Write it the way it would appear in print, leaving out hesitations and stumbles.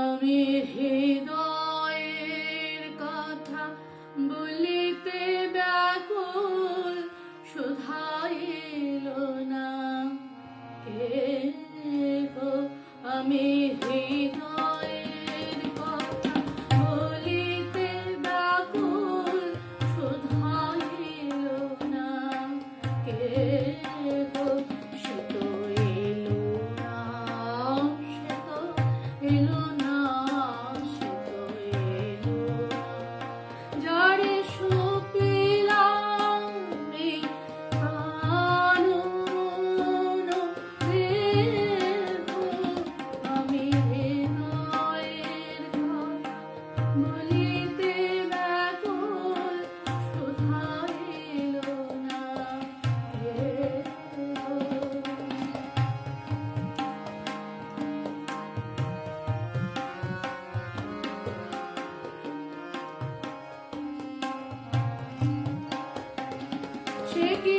আমি হৃদয়ের কথা বলিতে ব্যাকুল, শুধাইল না কে গো। আমি হৃদয়ের কথা বলিতে ব্যাকুল, শুধাইল না কে গো। সে তো এলো না, সে তো এলো না, সে তো এলো না। যারে সপিলাম এই কানন দেব, আমি হৃদয়ের কথা বলিতে ব্যাকুল, শুধাইল না কে গো। সে কি